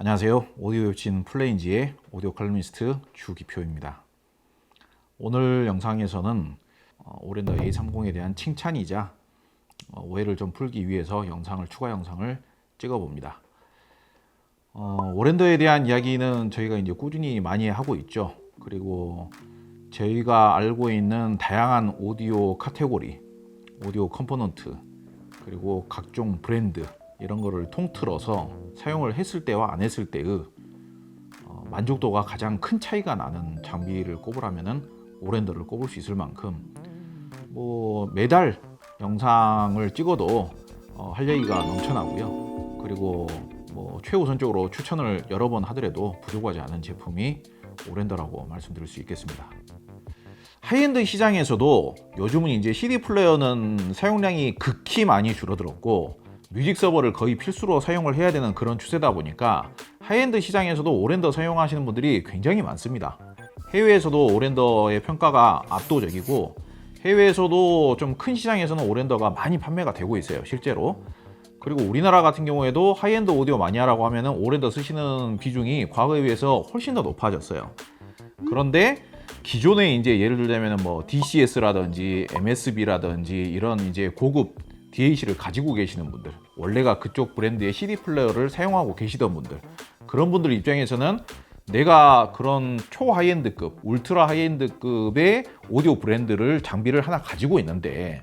안녕하세요. 오디오 웹진 플레인지의 오디오 칼럼니스트 주기표입니다. 오늘 영상에서는 오렌더 A30에 대한 칭찬이자 오해를 좀 풀기 위해서 추가 영상을 찍어봅니다. 오렌더에 대한 이야기는 저희가 이제 꾸준히 많이 하고 있죠. 그리고 저희가 알고 있는 다양한 오디오 카테고리, 오디오 컴포넌트, 그리고 각종 브랜드 이런 거를 통틀어서 사용을 했을 때와 안 했을 때의 만족도가 가장 큰 차이가 나는 장비를 꼽으라면은 오렌더를 꼽을 수 있을 만큼 매달 영상을 찍어도 할 얘기가 넘쳐나고요. 그리고 최우선적으로 추천을 여러 번 하더라도 부족하지 않은 제품이 오렌더라고 말씀드릴 수 있겠습니다. 하이엔드 시장에서도 요즘은 이제 CD 플레이어는 사용량이 극히 많이 줄어들었고 뮤직 서버를 거의 필수로 사용을 해야 되는 그런 추세다 보니까 하이엔드 시장에서도 오렌더 사용하시는 분들이 굉장히 많습니다. 해외에서도 오렌더의 평가가 압도적이고 해외에서도 좀 큰 시장에서는 오렌더가 많이 판매가 되고 있어요, 실제로. 그리고 우리나라 같은 경우에도 하이엔드 오디오 마니아라고 하면은 오렌더 쓰시는 비중이 과거에 비해서 훨씬 더 높아졌어요. 그런데 기존에 이제 예를 들자면 DCS라든지 MSB라든지 이런 이제 고급 DAC를 가지고 계시는 분들, 원래가 그쪽 브랜드의 CD 플레이어를 사용하고 계시던 분들, 그런 분들 입장에서는 내가 그런 초 하이엔드급, 울트라 하이엔드급의 오디오 브랜드를 장비를 하나 가지고 있는데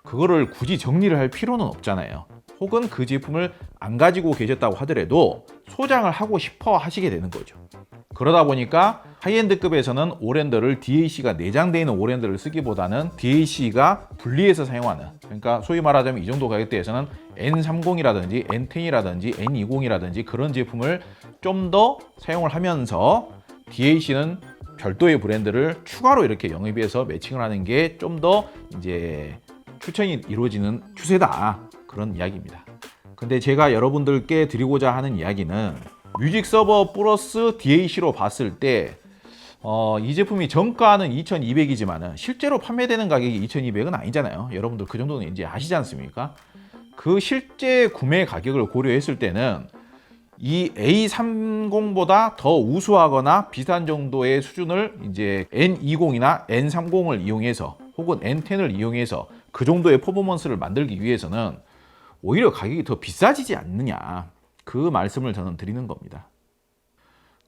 그거를 굳이 정리를 할 필요는 없잖아요. 혹은 그 제품을 안 가지고 계셨다고 하더라도 소장을 하고 싶어 하시게 되는 거죠. 그러다 보니까 하이엔드급에서는 오렌더를 DAC가 내장되어 있는 오렌더를 쓰기보다는 DAC가 분리해서 사용하는, 그러니까 소위 말하자면 이 정도 가격대에서는 N30이라든지 N10이라든지 N20이라든지 그런 제품을 좀 더 사용을 하면서 DAC는 별도의 브랜드를 추가로 이렇게 영입해서 매칭을 하는 게 좀 더 이제 추천이 이루어지는 추세다, 그런 이야기입니다. 근데 제가 여러분들께 드리고자 하는 이야기는 뮤직 서버 플러스 DAC로 봤을 때 이 제품이 정가는 2200이지만 실제로 판매되는 가격이 2200은 아니잖아요. 여러분들 그 정도는 이제 아시지 않습니까? 그 실제 구매 가격을 고려했을 때는 이 A30보다 더 우수하거나 비슷한 정도의 수준을 이제 N20이나 N30을 이용해서 혹은 N10을 이용해서 그 정도의 퍼포먼스를 만들기 위해서는 오히려 가격이 더 비싸지지 않느냐, 그 말씀을 저는 드리는 겁니다.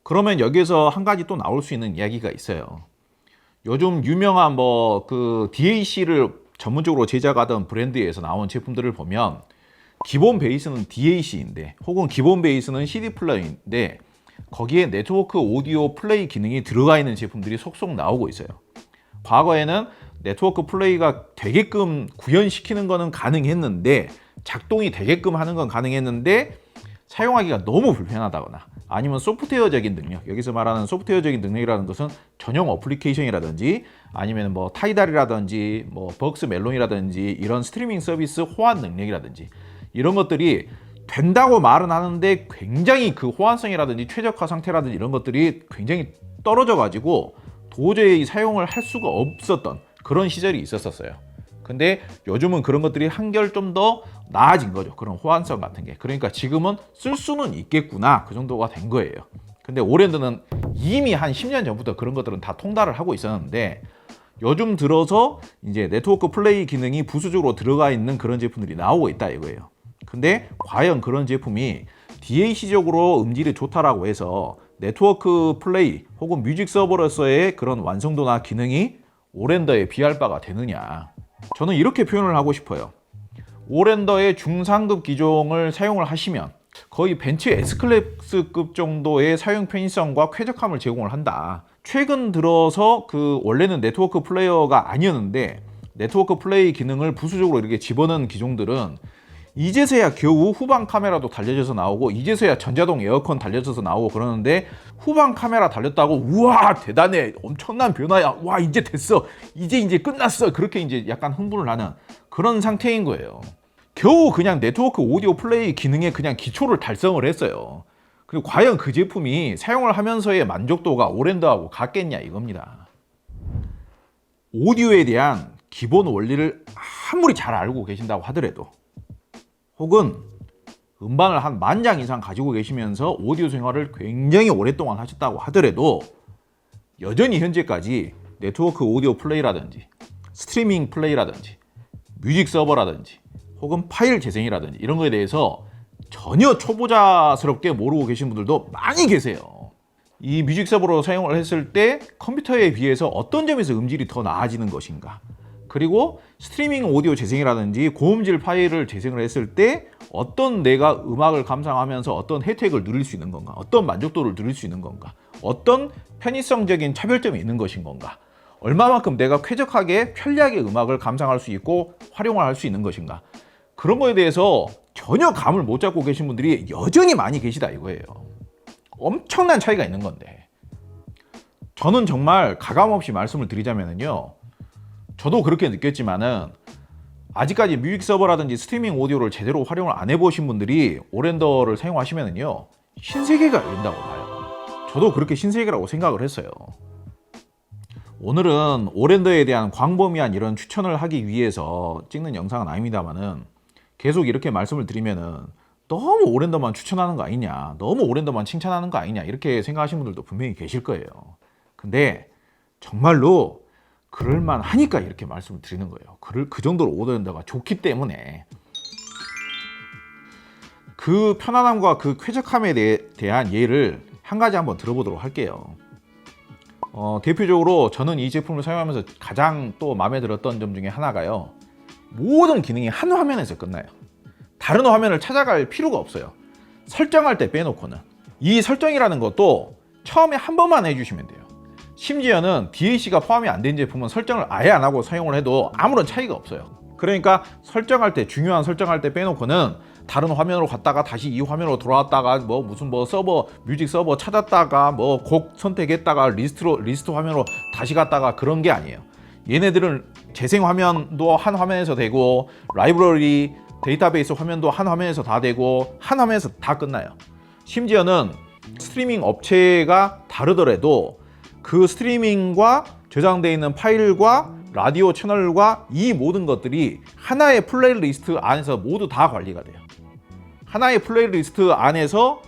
그러면 여기서 한 가지 또 나올 수 있는 이야기가 있어요. 요즘 유명한 DAC를 전문적으로 제작하던 브랜드에서 나온 제품들을 보면 기본 베이스는 DAC인데 혹은 기본 베이스는 CD 플레이어인데 거기에 네트워크 오디오 플레이 기능이 들어가 있는 제품들이 속속 나오고 있어요. 과거에는 네트워크 플레이가 되게끔 구현시키는 거는 가능했는데, 작동이 되게끔 하는 건 가능했는데 사용하기가 너무 불편하다거나 아니면 소프트웨어적인 능력, 여기서 말하는 소프트웨어적인 능력이라는 것은 전용 어플리케이션이라든지 아니면 타이달이라든지 벅스 멜론이라든지 이런 스트리밍 서비스 호환 능력이라든지 이런 것들이 된다고 말은 하는데 굉장히 그 호환성이라든지 최적화 상태라든지 이런 것들이 굉장히 떨어져 가지고 도저히 사용을 할 수가 없었던 그런 시절이 있었어요. 근데 요즘은 그런 것들이 한결 좀 더 나아진 거죠. 그런 호환성 같은 게. 그러니까 지금은 쓸 수는 있겠구나, 그 정도가 된 거예요. 근데 오렌더는 이미 한 10년 전부터 그런 것들은 다 통달을 하고 있었는데 요즘 들어서 이제 네트워크 플레이 기능이 부수적으로 들어가 있는 그런 제품들이 나오고 있다 이거예요. 근데 과연 그런 제품이 DAC적으로 음질이 좋다라고 해서 네트워크 플레이 혹은 뮤직 서버로서의 그런 완성도나 기능이 오렌더에 비할 바가 되느냐, 저는 이렇게 표현을 하고 싶어요. 오렌더의 중상급 기종을 사용을 하시면 거의 벤츠 S클래스급 정도의 사용 편의성과 쾌적함을 제공을 한다. 최근 들어서 원래는 네트워크 플레이어가 아니었는데 네트워크 플레이 기능을 부수적으로 이렇게 집어넣은 기종들은 이제서야 겨우 후방 카메라도 달려져서 나오고 이제서야 전자동 에어컨 달려져서 나오고 그러는데, 후방 카메라 달렸다고 우와 대단해, 엄청난 변화야, 와 이제 됐어, 이제 끝났어, 그렇게 이제 약간 흥분을 하는 그런 상태인 거예요. 겨우 그냥 네트워크 오디오 플레이 기능의 그냥 기초를 달성을 했어요. 그리고 과연 그 제품이 사용을 하면서의 만족도가 오렌더하고 같겠냐 이겁니다. 오디오에 대한 기본 원리를 아무리 잘 알고 계신다고 하더라도, 혹은 음반을 한 10,000장 이상 가지고 계시면서 오디오 생활을 굉장히 오랫동안 하셨다고 하더라도 여전히 현재까지 네트워크 오디오 플레이라든지 스트리밍 플레이라든지 뮤직 서버라든지 혹은 파일 재생이라든지 이런 거에 대해서 전혀 초보자스럽게 모르고 계신 분들도 많이 계세요. 이 뮤직 서버로 사용을 했을 때 컴퓨터에 비해서 어떤 점에서 음질이 더 나아지는 것인가, 그리고 스트리밍 오디오 재생이라든지 고음질 파일을 재생을 했을 때 어떤 내가 음악을 감상하면서 어떤 혜택을 누릴 수 있는 건가, 어떤 만족도를 누릴 수 있는 건가, 어떤 편의성적인 차별점이 있는 것인 건가, 얼마만큼 내가 쾌적하게 편리하게 음악을 감상할 수 있고 활용을 할 수 있는 것인가, 그런 거에 대해서 전혀 감을 못 잡고 계신 분들이 여전히 많이 계시다 이거예요. 엄청난 차이가 있는 건데, 저는 정말 가감없이 말씀을 드리자면요, 저도 그렇게 느꼈지만은 아직까지 뮤직 서버라든지 스트리밍 오디오를 제대로 활용을 안 해보신 분들이 오렌더를 사용하시면은요 신세계가 열린다고 봐요. 저도 그렇게 신세계라고 생각을 했어요. 오늘은 오렌더에 대한 광범위한 이런 추천을 하기 위해서 찍는 영상은 아닙니다만은, 계속 이렇게 말씀을 드리면은 너무 오렌더만 추천하는 거 아니냐, 너무 오렌더만 칭찬하는 거 아니냐 이렇게 생각하시는 분들도 분명히 계실 거예요. 근데 정말로 그럴만 하니까 이렇게 말씀을 드리는 거예요. 그 정도로 오렌더가 좋기 때문에. 그 편안함과 그 쾌적함에 대한 예를 한 가지 한번 들어보도록 할게요. 대표적으로 저는 이 제품을 사용하면서 가장 또 마음에 들었던 점 중에 하나가요, 모든 기능이 한 화면에서 끝나요. 다른 화면을 찾아갈 필요가 없어요. 설정할 때 빼놓고는. 이 설정이라는 것도 처음에 한 번만 해주시면 돼요. 심지어는 DAC가 포함이 안 된 제품은 설정을 아예 안 하고 사용을 해도 아무런 차이가 없어요. 그러니까 설정할 때, 중요한 설정할 때 빼놓고는 다른 화면으로 갔다가 다시 이 화면으로 돌아왔다가 무슨 서버, 뮤직 서버 찾았다가 곡 선택했다가 리스트 화면으로 다시 갔다가 그런 게 아니에요. 얘네들은 재생 화면도 한 화면에서 되고, 라이브러리, 데이터베이스 화면도 한 화면에서 다 되고, 한 화면에서 다 끝나요. 심지어는 스트리밍 업체가 다르더라도 그 스트리밍과 저장되어 있는 파일과 라디오 채널과 이 모든 것들이 하나의 플레이리스트 안에서 모두 다 관리가 돼요. 하나의 플레이리스트 안에서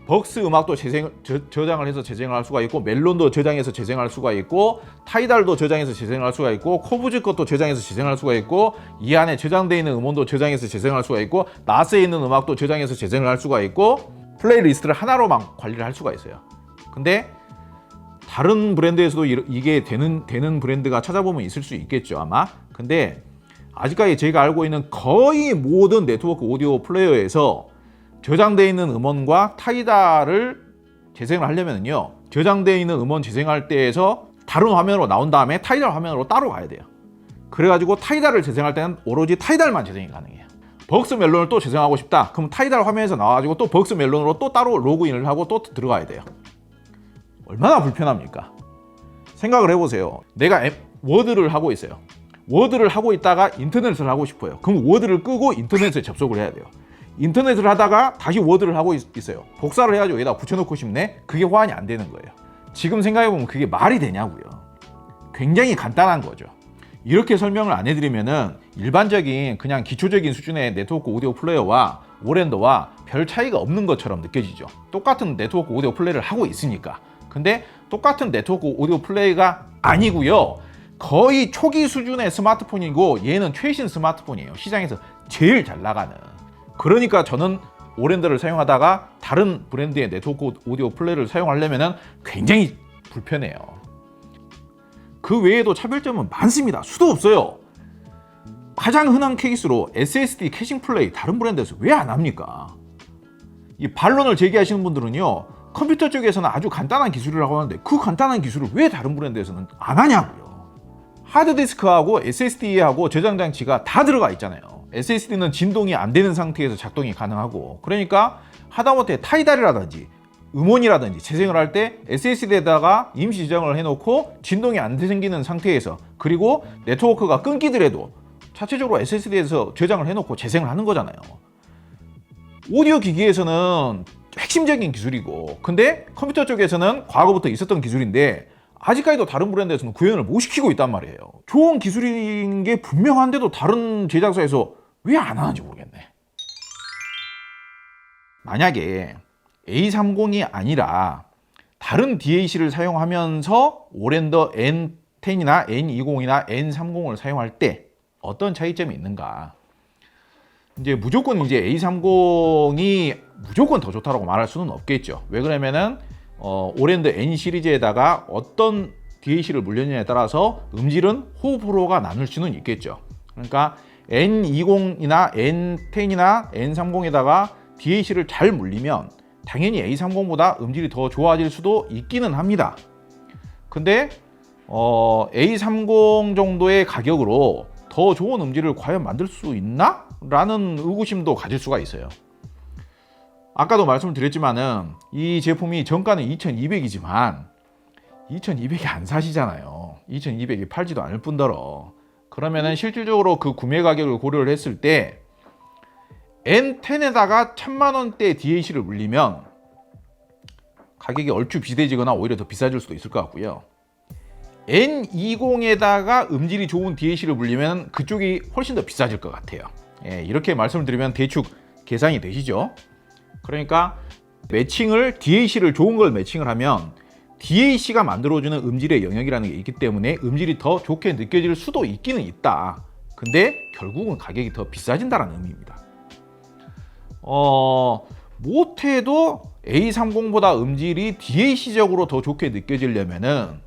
벅스 음악도 저장을 해서 재생을 할 수가 있고, 멜론도 저장해서 재생할 수가 있고, 타이달도 저장해서 재생할 수가 있고, 코브즈 것도 저장해서 재생할 수가 있고, 이 안에 저장되어 있는 음원도 저장해서 재생할 수가 있고, 나스에 있는 음악도 저장해서 재생을 할 수가 있고, 플레이리스트를 하나로만 관리를 할 수가 있어요. 근데 다른 브랜드에서도 이게 되는 브랜드가 찾아보면 있을 수 있겠죠, 아마. 근데 아직까지 제가 알고 있는 거의 모든 네트워크 오디오 플레이어에서 저장되어 있는 음원과 타이달을 재생을 하려면요, 저장되어 있는 음원 재생할 때에서 다른 화면으로 나온 다음에 타이달 화면으로 따로 가야 돼요. 그래가지고 타이달을 재생할 때는 오로지 타이달만 재생이 가능해요. 벅스 멜론을 또 재생하고 싶다, 그럼 타이달 화면에서 나와가지고 또 벅스 멜론으로 또 따로 로그인을 하고 또 들어가야 돼요. 얼마나 불편합니까? 생각을 해보세요. 내가 워드를 하고 있어요. 워드를 하고 있다가 인터넷을 하고 싶어요. 그럼 워드를 끄고 인터넷에 접속을 해야 돼요. 인터넷을 하다가 다시 워드를 하고 있어요. 복사를 해가지고 여기다 붙여놓고 싶네? 그게 호환이 안 되는 거예요. 지금 생각해보면 그게 말이 되냐고요. 굉장히 간단한 거죠. 이렇게 설명을 안 해드리면은 일반적인 그냥 기초적인 수준의 네트워크 오디오 플레이어와 오렌더와 별 차이가 없는 것처럼 느껴지죠. 똑같은 네트워크 오디오 플레이를 하고 있으니까. 근데 똑같은 네트워크 오디오 플레이가 아니고요, 거의 초기 수준의 스마트폰이고 얘는 최신 스마트폰이에요. 시장에서 제일 잘 나가는. 그러니까 저는 오렌더를 사용하다가 다른 브랜드의 네트워크 오디오 플레이를 사용하려면 굉장히 불편해요. 그 외에도 차별점은 많습니다. 수도 없어요. 가장 흔한 케이스로 SSD 캐싱 플레이 다른 브랜드에서 왜 안 합니까? 이 반론을 제기하시는 분들은요, 컴퓨터 쪽에서는 아주 간단한 기술이라고 하는데 그 간단한 기술을 왜 다른 브랜드에서는 안 하냐고요. 하드디스크하고 SSD하고 저장 장치가 다 들어가 있잖아요. SSD는 진동이 안 되는 상태에서 작동이 가능하고, 그러니까 하다못해 타이달이라든지 음원이라든지 재생을 할 때 SSD에다가 임시 저장을 해놓고 진동이 안 생기는 상태에서, 그리고 네트워크가 끊기더라도 자체적으로 SSD에서 저장을 해놓고 재생을 하는 거잖아요. 오디오 기기에서는 핵심적인 기술이고, 근데 컴퓨터 쪽에서는 과거부터 있었던 기술인데 아직까지도 다른 브랜드에서는 구현을 못 시키고 있단 말이에요. 좋은 기술인 게 분명한데도 다른 제작사에서 왜 안 하는지 모르겠네. 만약에 A30이 아니라 다른 DAC를 사용하면서 오랜더 N10이나 N20이나 N30을 사용할 때 어떤 차이점이 있는가? 이제 무조건 이제 A30이 무조건 더 좋다라고 말할 수는 없겠죠. 왜 그러면은 오랜더 N 시리즈에다가 어떤 DAC를 물렸느냐에 따라서 음질은 호불호가 나눌 수는 있겠죠. 그러니까 N20이나 N10이나 N30에다가 DAC를 잘 물리면 당연히 A30보다 음질이 더 좋아질 수도 있기는 합니다. 근데 A30 정도의 가격으로 더 좋은 음질을 과연 만들 수 있나? 라는 의구심도 가질 수가 있어요. 아까도 말씀을 드렸지만은 이 제품이 정가는 2200이지만 2200이 안 사시잖아요. 2200이 팔지도 않을 뿐더러 그러면은 실질적으로 그 구매 가격을 고려를 했을 때 N10에다가 1000만원대 DAC를 물리면 가격이 얼추 비슷해지거나 오히려 더 비싸질 수도 있을 것 같고요. N20에다가 음질이 좋은 DAC를 물리면 그쪽이 훨씬 더 비싸질 것 같아요. 예, 이렇게 말씀을 드리면 대충 계산이 되시죠? 그러니까 매칭을 DAC를 좋은 걸 매칭을 하면 DAC가 만들어주는 음질의 영역이라는 게 있기 때문에 음질이 더 좋게 느껴질 수도 있기는 있다. 근데 결국은 가격이 더 비싸진다는 의미입니다. 못해도 A30보다 음질이 DAC적으로 더 좋게 느껴지려면은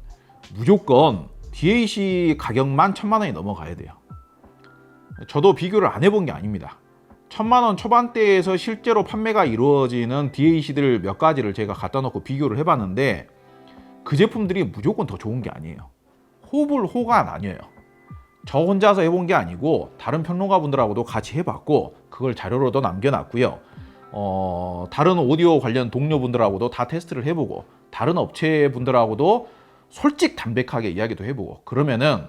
무조건 DAC 가격만 1000만원이 넘어가야 돼요. 저도 비교를 안 해본 게 아닙니다. 1000만원 초반대에서 실제로 판매가 이루어지는 DAC들 몇 가지를 제가 갖다 놓고 비교를 해봤는데 그 제품들이 무조건 더 좋은 게 아니에요. 호불호가 나뉘어요. 저 혼자서 해본 게 아니고 다른 평론가 분들하고도 같이 해봤고 그걸 자료로도 남겨놨고요. 다른 오디오 관련 동료분들하고도 다 테스트를 해보고 다른 업체 분들하고도 솔직 담백하게 이야기도 해보고 그러면은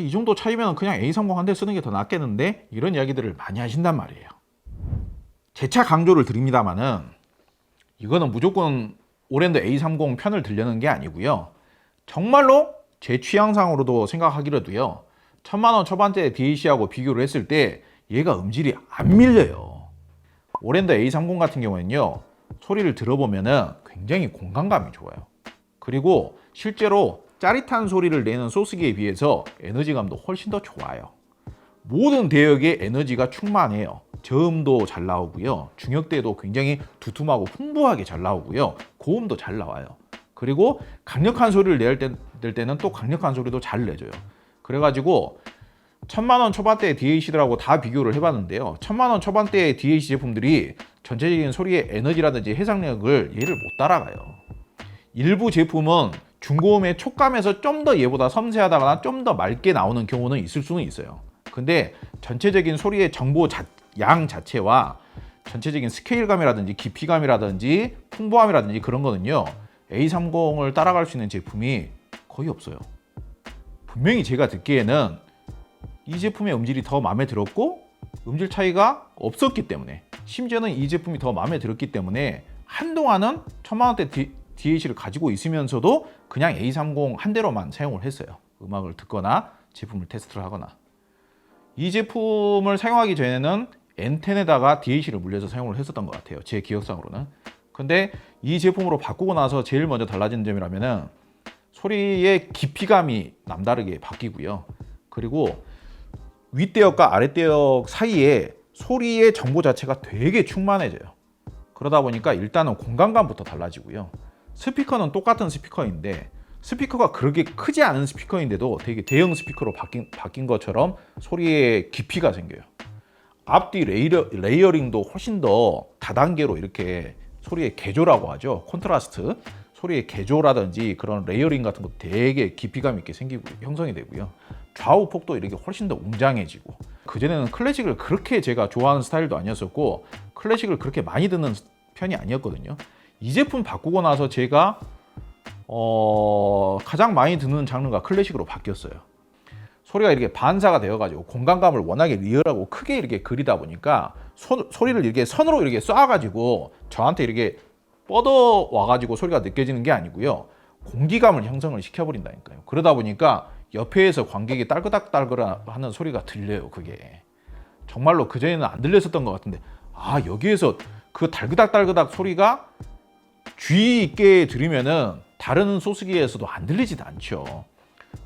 이 정도 차이면 그냥 A30 한 대 쓰는 게 더 낫겠는데 이런 이야기들을 많이 하신단 말이에요. 재차 강조를 드립니다만은 이거는 무조건 오랜더 A30 편을 들려는 게 아니고요. 정말로 제 취향상으로도 생각하기로도요. 1000만원 초반대 DAC하고 비교를 했을 때 얘가 음질이 안 밀려요. 오랜더 A30 같은 경우에는요. 소리를 들어보면은 굉장히 공간감이 좋아요. 그리고 실제로 짜릿한 소리를 내는 소스기에 비해서 에너지감도 훨씬 더 좋아요. 모든 대역에 에너지가 충만해요. 저음도 잘 나오고요. 중역대도 굉장히 두툼하고 풍부하게 잘 나오고요. 고음도 잘 나와요. 그리고 강력한 소리를 낼 때는 또 강력한 소리도 잘 내줘요. 그래가지고 1000만원 초반대의 DAC들하고 다 비교를 해봤는데요. 1000만원 초반대의 DAC 제품들이 전체적인 소리의 에너지라든지 해상력을 얘를 못 따라가요. 일부 제품은 중고음의 촉감에서 좀 더 얘보다 섬세하다거나 좀 더 맑게 나오는 경우는 있을 수는 있어요. 근데 전체적인 소리의 정보 양 자체와 전체적인 스케일감이라든지 깊이감이라든지 풍부함이라든지 그런 거는요. A30을 따라갈 수 있는 제품이 거의 없어요. 분명히 제가 듣기에는 이 제품의 음질이 더 마음에 들었고 음질 차이가 없었기 때문에 심지어는 이 제품이 더 마음에 들었기 때문에 한동안은 1000만원대 DAC를 가지고 있으면서도 그냥 A30 한 대로만 사용을 했어요. 음악을 듣거나 제품을 테스트를 하거나. 이 제품을 사용하기 전에는 N10에다가 DAC를 물려서 사용을 했었던 것 같아요. 제 기억상으로는. 근데 이 제품으로 바꾸고 나서 제일 먼저 달라진 점이라면은 소리의 깊이감이 남다르게 바뀌고요. 그리고 윗대역과 아랫대역 사이에 소리의 정보 자체가 되게 충만해져요. 그러다 보니까 일단은 공간감부터 달라지고요. 스피커는 똑같은 스피커인데 스피커가 그렇게 크지 않은 스피커인데도 되게 대형 스피커로 바뀐 것처럼 소리의 깊이가 생겨요. 앞뒤 레이어링도 훨씬 더 다단계로 이렇게 소리의 개조라고 하죠. 콘트라스트, 소리의 개조라든지 그런 레이어링 같은 것도 되게 깊이감 있게 생기고 형성이 되고요. 좌우 폭도 이렇게 훨씬 더 웅장해지고 그전에는 클래식을 그렇게 제가 좋아하는 스타일도 아니었었고 클래식을 그렇게 많이 듣는 편이 아니었거든요. 이 제품 바꾸고 나서 제가 가장 많이 듣는 장르가 클래식으로 바뀌었어요. 소리가 이렇게 반사가 되어가지고 공간감을 워낙에 리얼하고 크게 이렇게 그리다 보니까 소리를 이렇게 선으로 이렇게 쏴가지고 저한테 이렇게 뻗어 와가지고 소리가 느껴지는 게 아니고요. 공기감을 형성을 시켜버린다니까요. 그러다 보니까 옆에서 관객이 딸그닥딸그닥 하는 소리가 들려요. 그게 정말로 그전에는 안 들렸었던 것 같은데 여기에서 그 달그닥달그닥 소리가 주의 있게 들으면은 다른 소스기에서도 안 들리지도 않죠.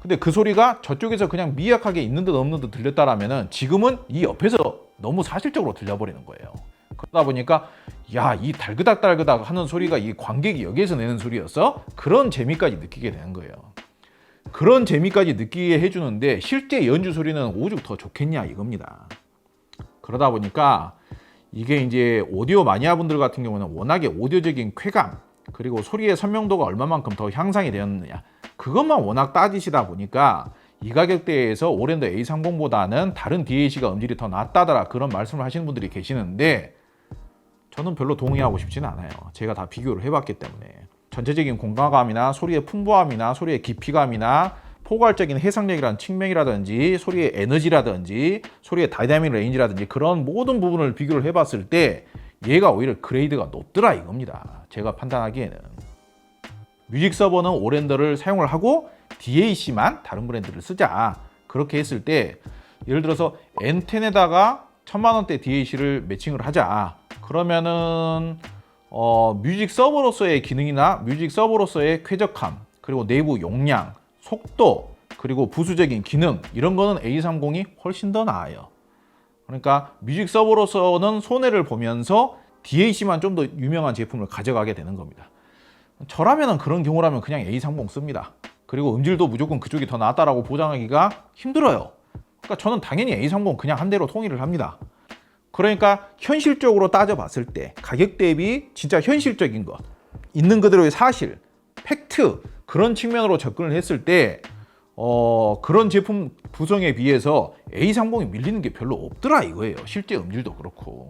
근데 그 소리가 저쪽에서 그냥 미약하게 있는 듯 없는 듯 들렸다라면은 지금은 이 옆에서 너무 사실적으로 들려버리는 거예요. 그러다 보니까 야, 이 달그닥달그닥 하는 소리가 이 관객이 여기에서 내는 소리였어? 그런 재미까지 느끼게 되는 거예요. 그런 재미까지 느끼게 해주는데 실제 연주 소리는 오죽 더 좋겠냐 이겁니다. 그러다 보니까 이게 이제 오디오 마니아분들 같은 경우는 워낙에 오디오적인 쾌감 그리고 소리의 선명도가 얼마만큼 더 향상이 되었느냐 그것만 워낙 따지시다 보니까 이 가격대에서 오랜더 A30보다는 다른 DAC가 음질이 더 낫다더라 그런 말씀을 하시는 분들이 계시는데 저는 별로 동의하고 싶지는 않아요. 제가 다 비교를 해봤기 때문에 전체적인 공간감이나 소리의 풍부함이나 소리의 깊이감이나 포괄적인 해상력이라는 측면이라든지 소리의 에너지라든지 소리의 다이나믹 레인지라든지 그런 모든 부분을 비교를 해봤을 때 얘가 오히려 그레이드가 높더라 이겁니다. 제가 판단하기에는 뮤직 서버는 오렌더를 사용을 하고 DAC만 다른 브랜드를 쓰자 그렇게 했을 때 예를 들어서 N10에다가 1000만원대 DAC를 매칭을 하자 그러면은 뮤직 서버로서의 기능이나 뮤직 서버로서의 쾌적함 그리고 내부 용량 속도 그리고 부수적인 기능 이런 거는 A30이 훨씬 더 나아요. 그러니까 뮤직 서버로서는 손해를 보면서 DAC만 좀 더 유명한 제품을 가져가게 되는 겁니다. 저라면 그런 경우라면 그냥 A30 씁니다. 그리고 음질도 무조건 그쪽이 더 낫다라고 보장하기가 힘들어요. 그러니까 저는 당연히 A30 그냥 한 대로 통일을 합니다. 그러니까 현실적으로 따져봤을 때 가격 대비 진짜 현실적인 것 있는 그대로의 사실, 팩트 그런 측면으로 접근을 했을 때 그런 제품 구성에 비해서 A30이 밀리는 게 별로 없더라 이거예요. 실제 음질도 그렇고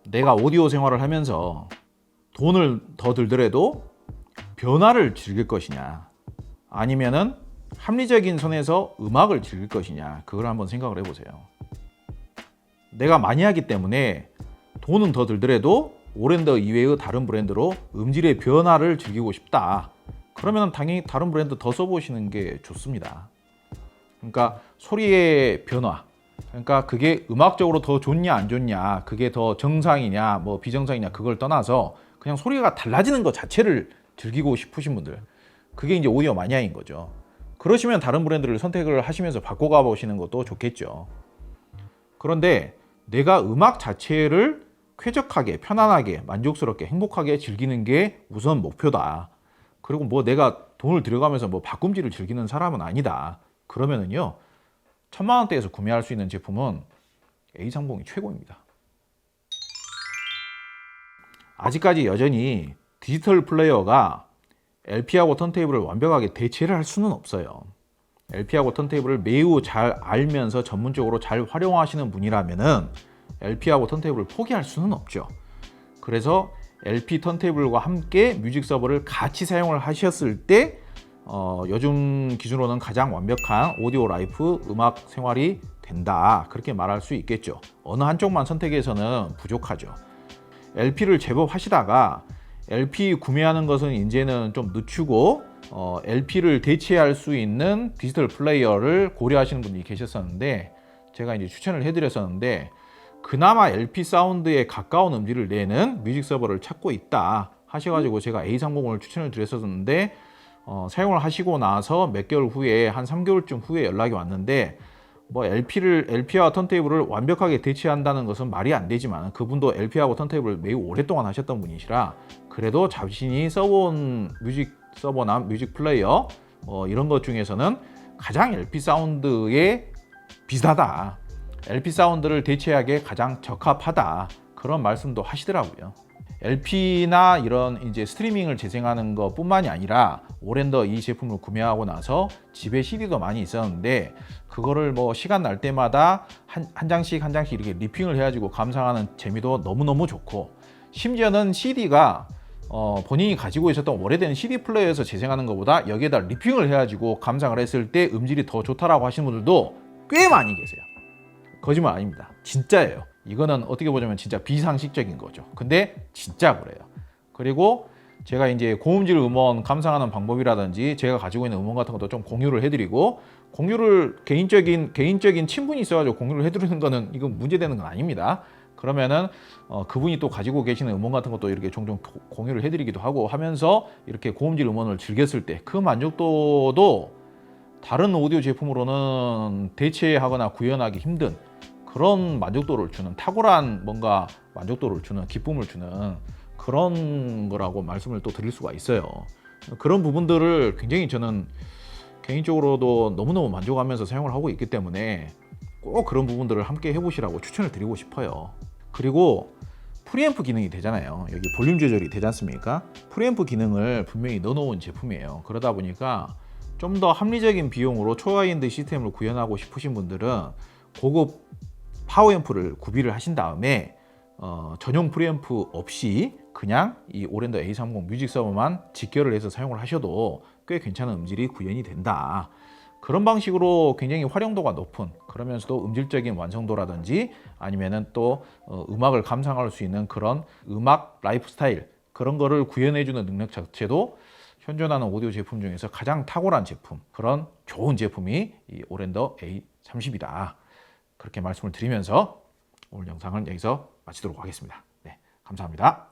내가 오디오 생활을 하면서 돈을 더 들더라도 변화를 즐길 것이냐 아니면은 합리적인 선에서 음악을 즐길 것이냐 그걸 한번 생각을 해보세요. 내가 많이 하기 때문에 돈은 더 들더라도 오렌더 이외의 다른 브랜드로 음질의 변화를 즐기고 싶다. 그러면 당연히 다른 브랜드 더 써보시는 게 좋습니다. 그러니까 소리의 변화 그러니까 그게 음악적으로 더 좋냐 안 좋냐 그게 더 정상이냐 뭐 비정상이냐 그걸 떠나서 그냥 소리가 달라지는 것 자체를 즐기고 싶으신 분들 그게 이제 오디오 마니아인 거죠. 그러시면 다른 브랜드를 선택을 하시면서 바꿔가 보시는 것도 좋겠죠. 그런데 내가 음악 자체를 쾌적하게 편안하게 만족스럽게 행복하게 즐기는 게 우선 목표다. 그리고 뭐 내가 돈을 들여가면서 뭐 바꿈질을 즐기는 사람은 아니다. 그러면은요 1000만원대에서 구매할 수 있는 제품은 A30이 최고입니다. 아직까지 여전히 디지털 플레이어가 LP하고 턴테이블을 완벽하게 대체를 할 수는 없어요. LP하고 턴테이블을 매우 잘 알면서 전문적으로 잘 활용하시는 분이라면은 LP하고 턴테이블을 포기할 수는 없죠. 그래서 LP 턴테이블과 함께 뮤직 서버를 같이 사용을 하셨을 때 요즘 기준으로는 가장 완벽한 오디오 라이프 음악 생활이 된다 그렇게 말할 수 있겠죠. 어느 한쪽만 선택해서는 부족하죠. LP를 제법 하시다가 LP 구매하는 것은 이제는 좀 늦추고 LP를 대체할 수 있는 디지털 플레이어를 고려하시는 분이 계셨었는데 제가 이제 추천을 해드렸었는데 그나마 LP 사운드에 가까운 음질을 내는 뮤직 서버를 찾고 있다 하셔가지고 제가 A30을 추천을 드렸었는데 사용을 하시고 나서 몇 개월 후에 한 3개월쯤 후에 연락이 왔는데 뭐 LP와 턴테이블을 완벽하게 대체한다는 것은 말이 안 되지만 그분도 LP하고 턴테이블을 매우 오랫동안 하셨던 분이시라 그래도 자신이 써본 뮤직 서버나 뮤직 플레이어 이런 것 중에서는 가장 LP 사운드에 비슷하다. LP 사운드를 대체하기에 가장 적합하다. 그런 말씀도 하시더라고요. LP나 이런 이제 스트리밍을 재생하는 것뿐만이 아니라 오렌더 이 제품을 구매하고 나서 집에 CD도 많이 있었는데 그거를 뭐 시간 날 때마다 한 장씩 이렇게 리핑을 해가지고 감상하는 재미도 너무너무 좋고 심지어는 CD가 본인이 가지고 있었던 오래된 CD 플레이어에서 재생하는 것보다 여기에다 리핑을 해가지고 감상을 했을 때 음질이 더 좋다라고 하시는 분들도 꽤 많이 계세요. 거짓말 아닙니다. 진짜예요. 이거는 어떻게 보자면 진짜 비상식적인 거죠. 근데 진짜 그래요. 그리고 제가 이제 고음질 음원 감상하는 방법이라든지 제가 가지고 있는 음원 같은 것도 좀 공유를 해드리고 공유를 개인적인 친분이 있어가지고 공유를 해드리는 거는 이건 문제되는 건 아닙니다. 그러면은 그분이 또 가지고 계시는 음원 같은 것도 이렇게 종종 공유를 해드리기도 하고 하면서 이렇게 고음질 음원을 즐겼을 때 그 만족도도 다른 오디오 제품으로는 대체하거나 구현하기 힘든 그런 만족도를 주는, 탁월한 뭔가 만족도를 주는, 기쁨을 주는 그런 거라고 말씀을 또 드릴 수가 있어요. 그런 부분들을 굉장히 저는 개인적으로도 너무너무 만족하면서 사용을 하고 있기 때문에 꼭 그런 부분들을 함께 해보시라고 추천을 드리고 싶어요. 그리고 프리앰프 기능이 되잖아요. 여기 볼륨 조절이 되지 않습니까? 프리앰프 기능을 분명히 넣어놓은 제품이에요. 그러다 보니까 좀 더 합리적인 비용으로 초하이엔드 시스템을 구현하고 싶으신 분들은 고급 파워앰프를 구비를 하신 다음에 전용 프리앰프 없이 그냥 이 오랜더 A30 뮤직 서버만 직결을 해서 사용을 하셔도 꽤 괜찮은 음질이 구현이 된다. 그런 방식으로 굉장히 활용도가 높은, 그러면서도 음질적인 완성도라든지 아니면은 또 음악을 감상할 수 있는 그런 음악 라이프 스타일, 그런 거를 구현해주는 능력 자체도 현존하는 오디오 제품 중에서 가장 탁월한 제품, 그런 좋은 제품이 이 오랜더 A30이다. 그렇게 말씀을 드리면서 오늘 영상은 여기서 마치도록 하겠습니다. 네, 감사합니다.